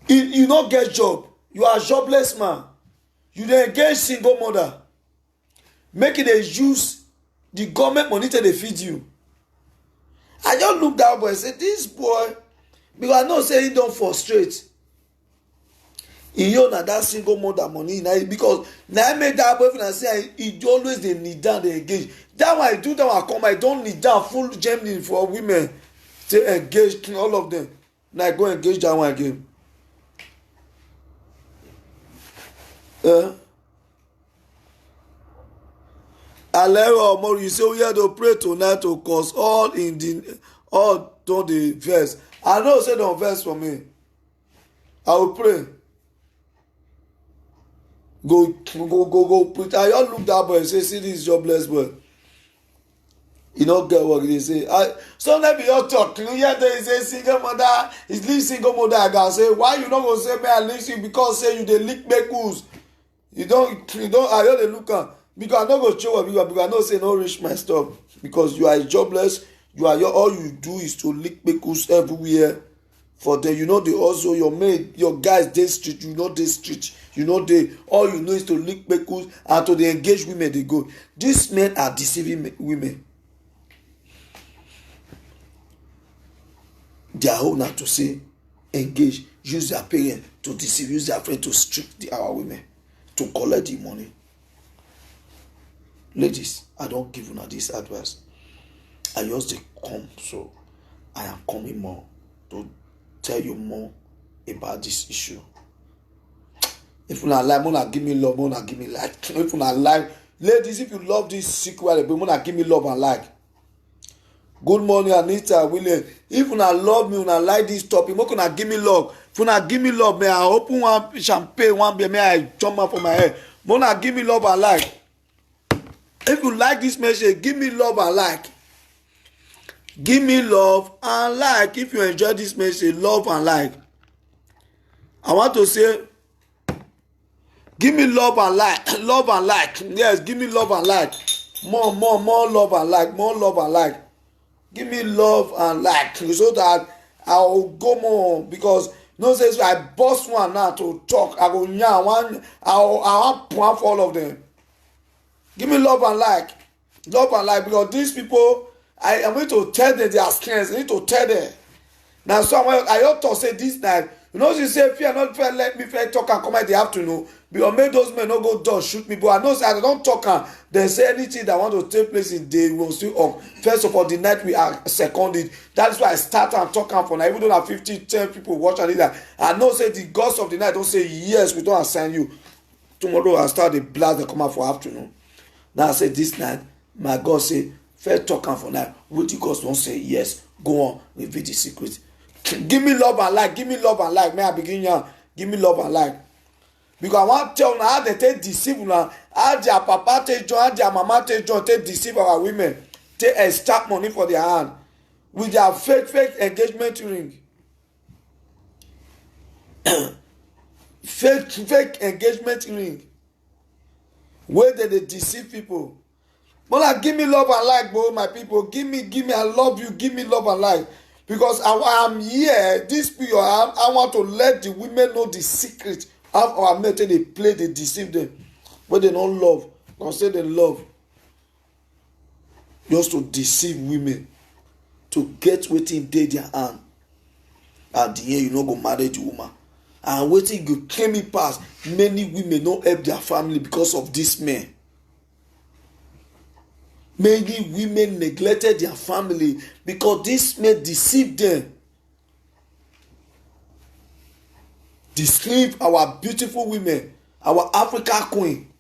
You not get job. You are a jobless man. You dey engage single mother. Make it a use the government money to feed you. I just look that boy and say, this boy, because I know say he don't frustrate. He know na that single mother money na because na I make that boyfriend say he always dey kneel down dey engage. That one I do that one I come I don kneel down full Germany for women to engage all of them. Now I go engage that one again. Alero Omori, you say we have to pray tonight to cause all in the all to the verse. I know say don't verse for me. I will pray. Go put. I just look that boy and say, see this jobless boy. You don't get what they say. Sometimes you talk. You hear they say single mother, is leave single mother. I can say, why you not gonna say me I leave you because say you dey lick make You don't. I just look at because I not go show up because I know say no reach my stuff because you are jobless. You are all you do is to lick make everywhere. For them, you know they also your mate, your guys dey street, you know they street, you know they all you know is to lick bekos and to the engage women they go. These men are deceiving women. Their whole now to say engage, use their parents to deceive, use their friends to streak our women to collect the money. Ladies, I don't give you this advice. I just dey come, so I am coming more to tell you more about this issue. If you not like, mona give me love, mona give me like. If you not like, ladies, if you love this secret, mona give me love and like. Good morning, Anita, William. If you not love me, you not like this topic, mona give me love. If you not give me love, may I open one champagne, one beer, may I jump up for my head. Mona give me love and like. If you like this message, give me love and like. Give me love and like. If you enjoy this message, love and like. I want to say, give me love and like. Love and like. Yes, give me love and like. More love and like. More love and like. Give me love and like. So that I will go more. Because, no sense, I bust one now to talk. I go yarn one. I want point for all of them. Give me love and like. Love and like. Because these people, I am going to tell them their strengths. I need to tell them. Now, so I ought to say this night. You know, you say, fear not fair, let me fair talk and come in the afternoon. Because make those men not go down, shoot me. But I know say I don't talk and they say anything that want to take place in day will still up. First of all, the night we are seconded. That's why I start and talk and for now. Even though I have 10 people watching that. I know say the gods of the night don't say yes, we don't assign you. Tomorrow I start the blast that come out for afternoon. Now I say this night, my God say, first talk and for now. What you guys don't say yes, go on, reveal the secret. Give me love and like. Give me love and like. May I begin here? Give me love and like. Because I want to tell you how they take deceive now. How their papa take join, how their mama take join, take deceive our women. Take extract money for their hand. With their fake engagement ring. fake engagement ring. Where they deceive people. But like, give me love and like, bro, my people. Give me, I love you. Give me love and like. Because I am here, this period, I want to let the women know the secret of our men. They play, they deceive them. But they don't love. Don't say they love. Just to deceive women. To get waiting in their hand. At the end, you no go marry the woman. And waiting you claim it pass. Many women don't help their family because of this man. Many women neglected their family because this man deceived them. Deceive our beautiful women, our African queen.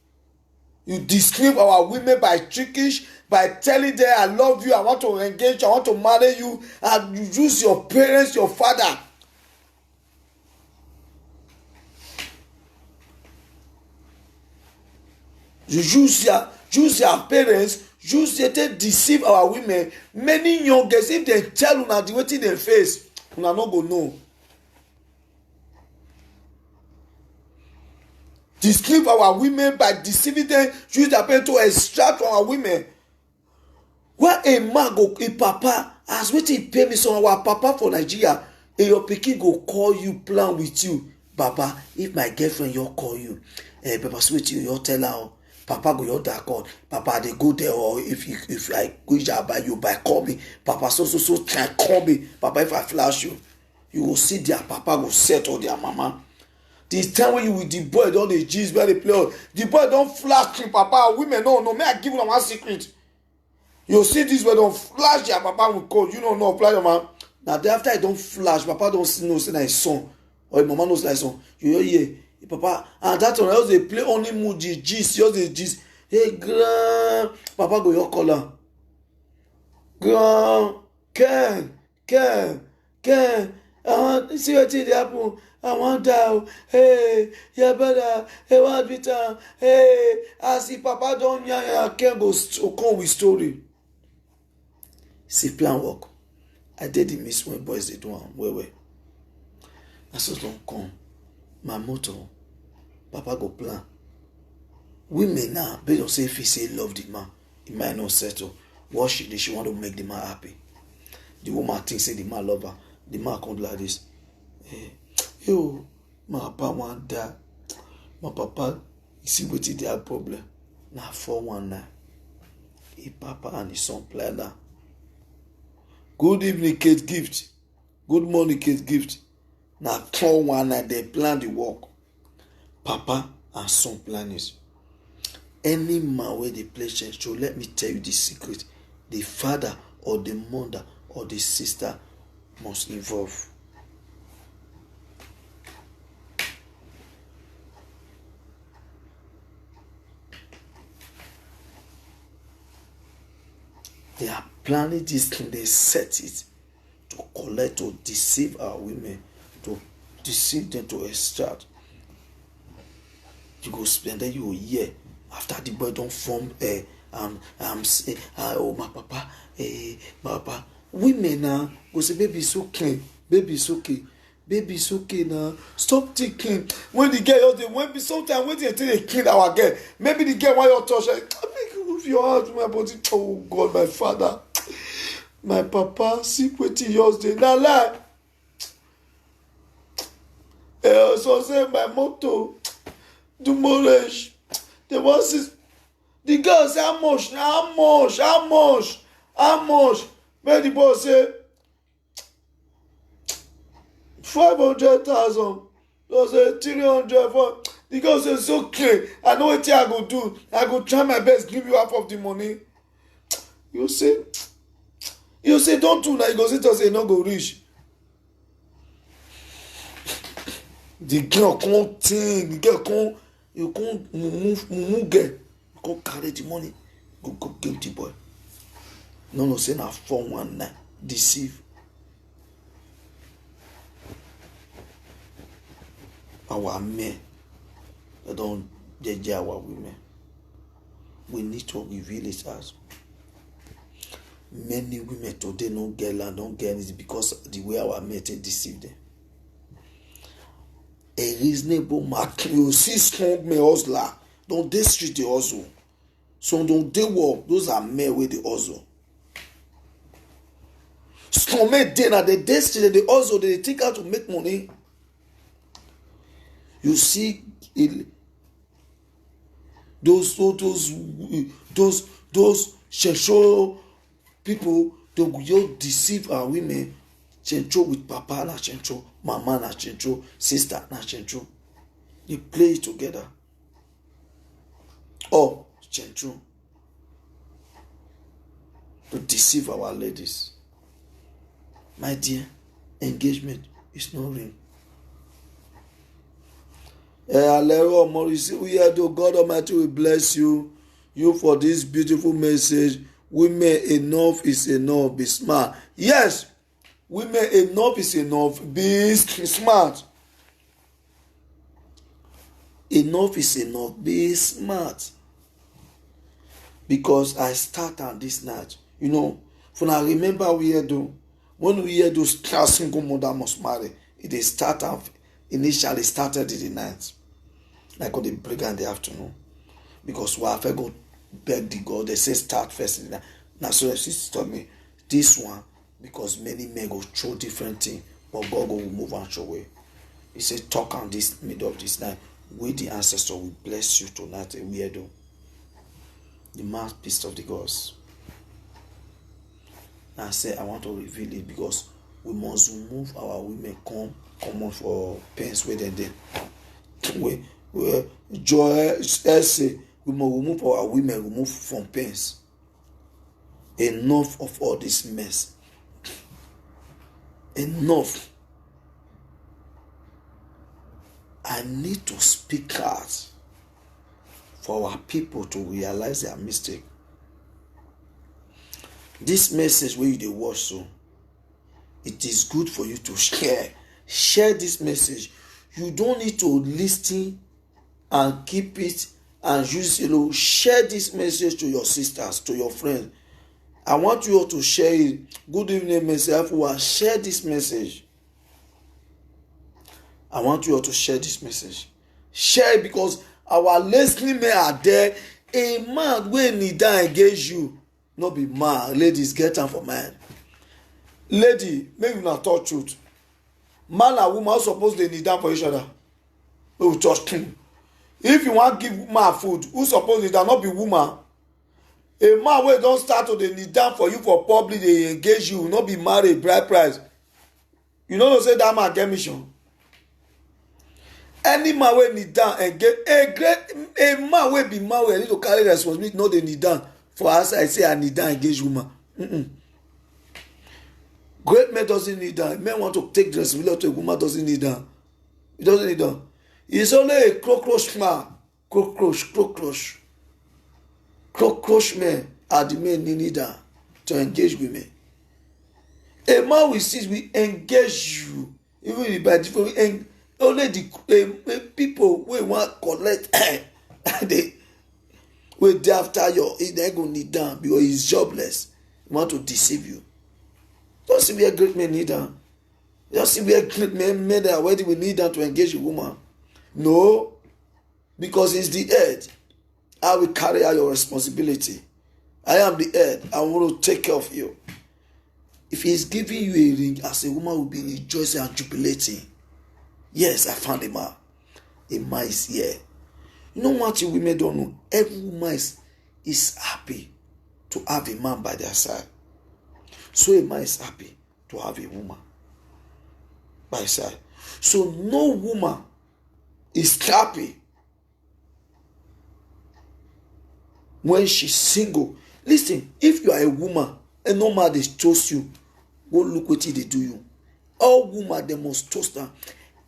You deceive our women by trickish, by telling them, I love you, I want to engage, I want to marry you, and you use your parents, your father. You use your parents. Use it to deceive our women. Many young girls, if they tell una the wetin dem face, una no go know. Deceive our women by deceiving them. Use their parents to extract from our women. When a man go, a papa, as wetin pay me some our papa for Nigeria, and your pikin go call you, plan with you. Papa, if my girlfriend you call you, Papa sweet you tell her, Papa go your that call. Papa they go there, or if I go by you by call me. Papa so try call me. Papa if I flash you, you will see their papa go settle their mama. This time when you with the boy don't the G's where they play, the boy don't flash him papa. Women no, may I give them one secret. You see this way don't flash their papa with code. You don't know flash your man. Now after I don't flash, papa don't know say na his son or his mama knows like son. You hear papa and that one else they play only moody G's, just the G's. Hey grand papa go your color. Grand Ken. I want see what it happen. I want that. Hey, yeah, brother. Hey, what be time? Hey, I see Papa don't Ken go come with story. See plan work. I did the miss when boys they do where. I saw don't come. My motto, Papa go plan. Women now, they don't say if he say love the man, he might not settle. What she want to make the man happy. The woman thinks say the man love her. The man come like this. Hey, yo, my papa want that. My papa, you see what is their problem? Now 419. His papa and his son play that. Good evening, Kate Gift. Good morning, Kate Gift. Now 419, they plan the work. Papa and son plan is. Any man where they play church, so let me tell you this secret. The father or the mother or the sister must involve. They are planning this thing, they set it to collect, to deceive our women, to deceive them to extract. You go spend then you a year after the boy don't form oh my papa, my papa. Women now go say baby it's okay, baby it's okay now. Stop thinking when the girl when sometimes when they tell they kill our girl, maybe the girl want your touch like move your heart my body. Oh God, my father, my papa, see what yours dey na lie. So say my motto do more. They want see the girl say how much. Make the boss say 500,000. Those say 300 for the girl say it's okay. I know what I go do. I go try my best, give you half of the money. You say don't do that. You go say to say no go reach. The girl can't think. The girl can't. You can't move girl. You can't carry the money. Go give the boy. No, say na 419 deceive. Our men, they don't judge our women. We need to reveal it as many women today don't get land, don't get it because the way our men deceive them. A reasonable market, you see strong men hustler, don't they street the hustle. So don't they work, those are men with the hustle. Strong men then at the destiny, they also they take out to make money. You see those sexual people, they will deceive our women. Chencho with papa na chencho, mama na chencho, sister na chencho. They play it together. Oh, chencho. To deceive our ladies. My dear, engagement is no ring. Alero Morris, we are to God Almighty will bless you for this beautiful message. Women, enough is enough. Be smart. Yes, women, enough is enough. Be smart. Enough is enough. Be smart. Because I start on this night. You know, for I remember we had to. When we hear those single mother must marry, it is initially started in the night. Like on the break in the afternoon. Because wife I go beg the God, they say start first in the night. Now so the sister told me this one, because many men go through different things, but God will move on your way. He said, talk on this middle of this night. We the ancestor will bless you tonight, a weirdo. The mouthpiece of the gods. I say I want to reveal it because we must remove our women common for pains where they joy say we must remove our women remove from pains. Enough of all this mess. Enough. I need to speak out for our people to realize their mistake. This message where you dey watch so, it is good for you to share. Share this message. You don't need to listen and keep it and use it. Share this message to your sisters, to your friends. I want you all to share it. Good evening, myself. Share this message. I want you all to share this message. Share it because our listening men are there. A man when he down engage you. No be man. Ladies, get am for man. Lady, make you not talk truth. Man and woman suppose they need down for each other. We will touch him. If you want give man food, who suppose it not be woman? A man wey don start to dey kneel down for you for public dey engage you, no be married bride price. You know say that man get mission. Any man wey kneel down engage a man wey be man wey need to carry responsibility, no dey kneel down for outside say I kneel down engage woman. Great men doesn't kneel down. Men want to take the responsibility to a woman doesn't kneel down. He doesn't kneel down. He's only a cockroach man. Cockroach men are the men kneeling down to engage women. A man will see we engage you, even by different only the people we want collect they wait after your he then go kneel down because he's jobless. He want to deceive you. Don't see where great men kneel down. Don't see where great men that are ready will kneel down to engage a woman. No, because he's the head. I will carry out your responsibility. I am the head. I want to take care of you. If he is giving you a ring, as a woman will be rejoicing and jubilating. Yes, I found a man. A man is here. You know what you women don't know? Every woman is happy to have a man by their side. So a man is happy to have a woman by his side. So no woman is happy when she's single. Listen, if you are a woman and no man they toast you, go look what they do you. All women they must toast them.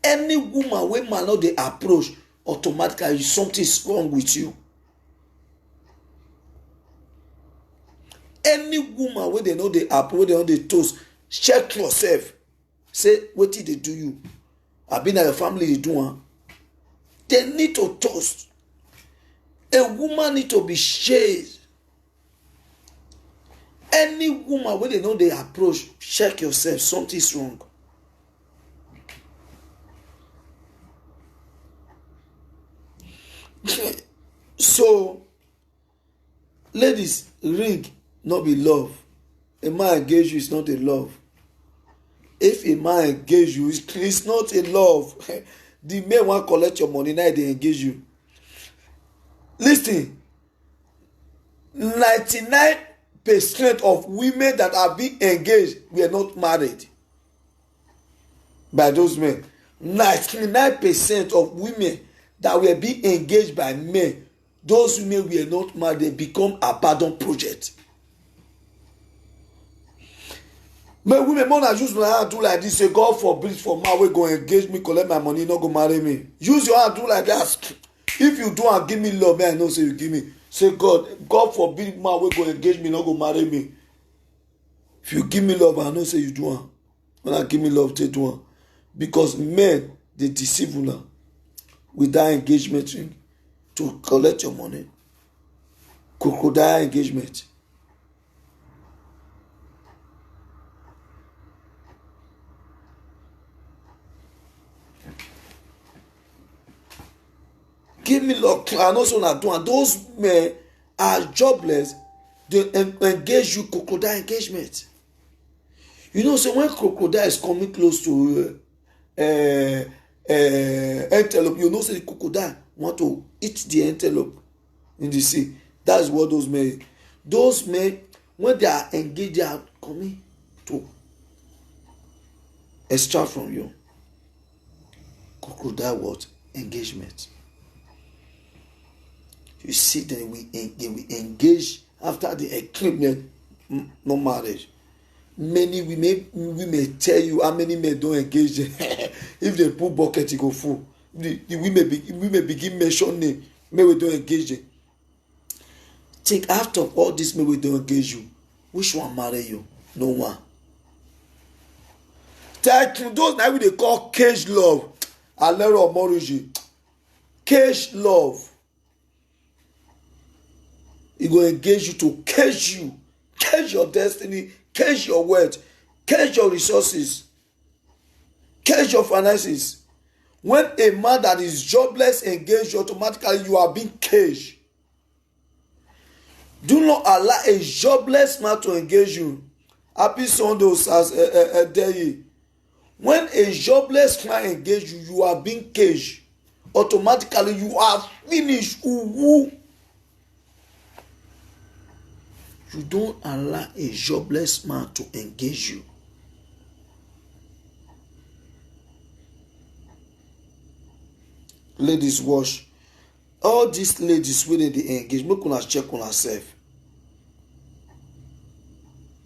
Any woman when man not they approach, automatically something is wrong with you. Any woman when they know they approach, they know they toast, check yourself. Say what did they do you? I've been at your family they do one. They need to toast. A woman need to be shade. Any woman when they know they approach, check yourself. Something's wrong. So, ladies, ring not be love. A man engage you is not a love. If a man engage you, it's not a love. The men want collect your money, now they engage you. Listen, 99% of women that are being engaged were not married by those men. 99% of women that were being engaged by men, those women were not married, they become abandoned project. But women more than use my hand do like this, say God forbid for man wey go engage me, collect my money, not go marry me. Use your hand do like that. If you do and give me love, man, I know say you give me. Say God forbid man wey go engage me, not go marry me. If you give me love, I know say you do one. When I give me love, they do one. Because men, they deceive you now with that engagement ring to collect your money. Crocodile engagement. Give me love, and also not do. And those men are jobless. They engage you crocodile engagement. You know, so when crocodile is coming close to antelope, you know, say the crocodile want to eat the antelope in the sea. That's what those men, when they are engaged, they are coming to extract from you. Crocodile what? Engagement. You see, then they will engage after the engagement, no marriage. Many women tell you how many men don't engage. If they put bucket, it go full. The women begin mention name. Men we don't engage. Think after all this men we don't engage you. Which one marry you? No one. Those now we they call cage love. Alero Moruji. Cage love. It will engage you to cage you. Cage your destiny. Cage your wealth. Cage your resources. Cage your finances. When a man that is jobless engage you, automatically you are being caged. Do not allow a jobless man to engage you. Happy Sundays as a day. When a jobless man engage you, you are being caged. Automatically you are finished. You don't allow a jobless man to engage you. Ladies, watch. All these ladies wey dey engage, make una check una sef.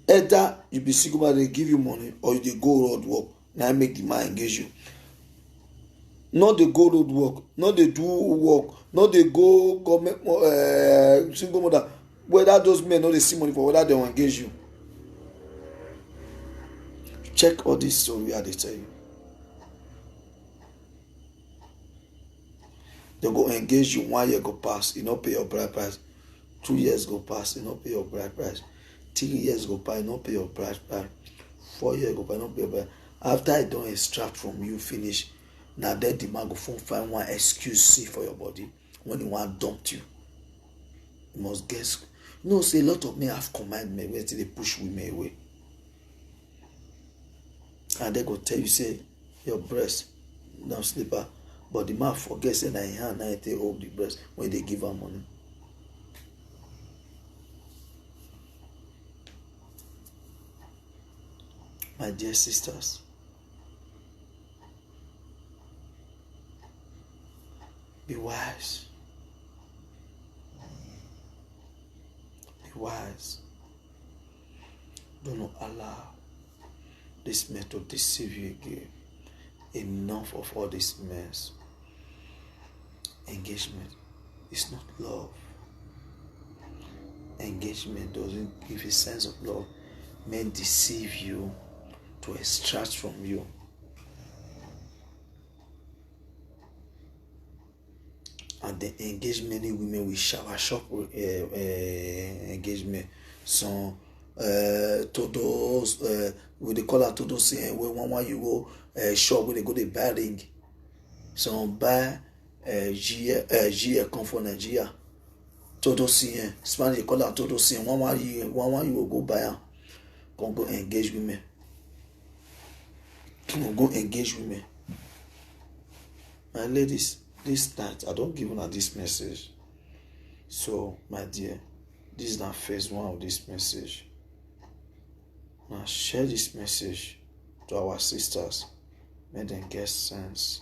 Either you be single man, they give you money, or you dey go road work, na make the man engage you. Not dey go road work, not dey do work, not dey go government single mother. Whether those men no dey see money for whether they will engage you. Check all this story I dey tell you. They go engage you, 1 year go pass, you no pay your bride price. 2 years go pass, you no pay your bride price. 3 years go pass, you no pay your bride price. 4 years go pass, you no pay your bride. After I don extract from you finish, na then the man go find one excuse see for your body when he wan dump you. You must guess. You know, say a lot of men have commandment where they push women away. And they go tell you, say, your breast, no slipper. But the man forget, say, na him hand, na they hold the breast when they give her money. My dear sisters, be wise. Be wise. Do not allow this man to deceive you again. Enough of all this mess. Engagement is not love. Engagement doesn't give a sense of love. Men deceive you to extract from you. And they engage many women with shower shop engagement. So todos we dey call her todos saying when one you go shop where they go they buy ring. Some buy GE come from Nigeria. Todos saying Spanish they call her todos saying one you will go buy her. Go engage women. Go engage women. My ladies, this night I don't give una this message. So my dear, this is not phase one of this message. Now share this message to our sisters. Make them get sense.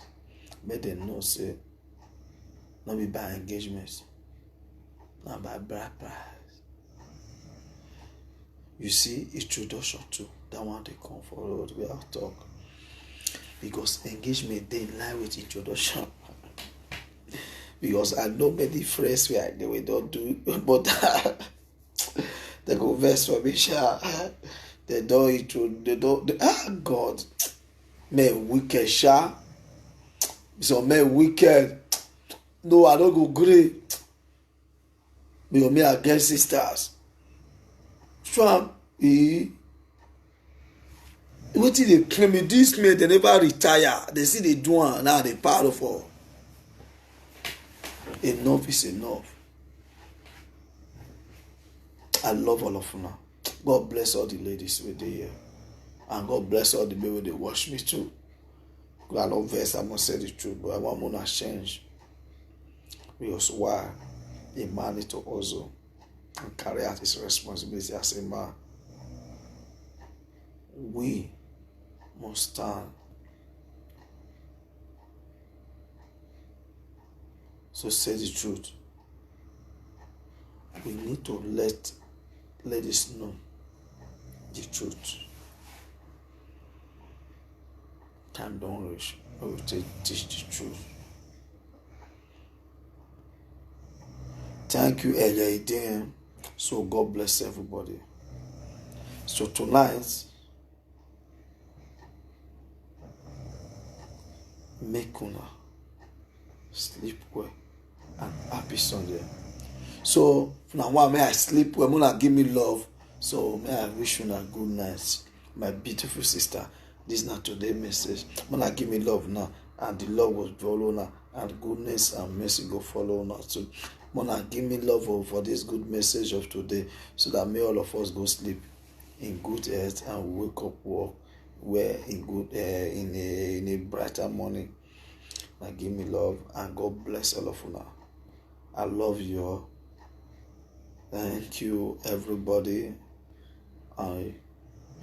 Make them know say not be by engagement, not by bride price. You see, introduction too. That one they come forward. We have talk. Because engagement they in line with introduction. Because I know many friends where they don't do, but they go verse for me, they don't, God, man wicked, so man wicked. No, I don't go grey. Because me against sisters. Trump, what did they claim me? This man, they never retire. They see they do it, now they part of all. Enough is enough. I love all of you now. God bless all the ladies with the here. And God bless all the men when they watch me too. I love verse, I must say the truth, but I want more to change. Because why? A man need to also and carry out his responsibility as a man. We must stand. So say the truth. We need to let ladies know the truth. Time don't reach. We will teach the truth. Thank you, Elia. So God bless everybody. So tonight, make una sleep well and happy Sunday. So now why may I sleep well? Muna give me love. So may I wish you a good night, my beautiful sister. This is not today's message. Muna give me love now, and the love will follow now, and goodness and mercy go follow now too. Muna give me love for this good message of today, so that may all of us go sleep in good health and wake up walk where in good in a brighter morning. Now give me love and God bless all of you now. I love you all. Thank you everybody. I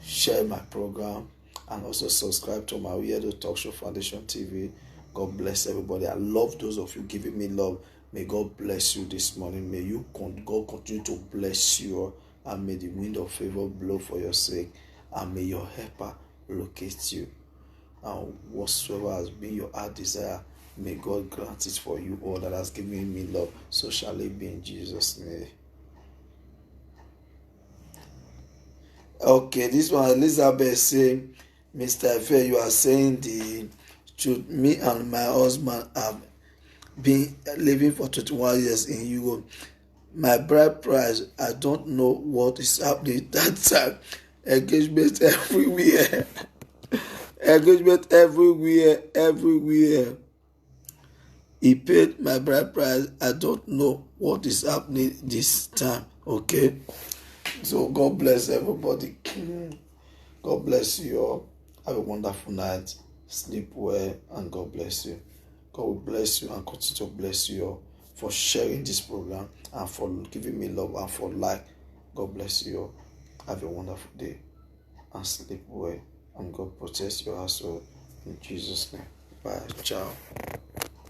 share my program and also subscribe to my Weirdo Talk Show Foundation TV. God bless everybody. I love those of you giving me love. May God bless you this morning. May God continue to bless you, and may the wind of favor blow for your sake, and may your helper locate you. And whatsoever has been your heart desire, may God grant it for you all that has given me love. So shall it be in Jesus' name. Okay, this one Elizabeth saying, Mr. Efe, you are saying the truth. Me and my husband have been living for 21 years in Europe. My bride price, I don't know what is happening that time. Engagement everywhere. Engagement everywhere. He paid my bride price. I don't know what is happening this time. Okay? So God bless everybody. God bless you all. Have a wonderful night. Sleep well and God bless you. God will bless you and continue to bless you all for sharing this program and for giving me love and for like. God bless you all. Have a wonderful day and sleep well and God protect your household in Jesus' name. Bye. Ciao.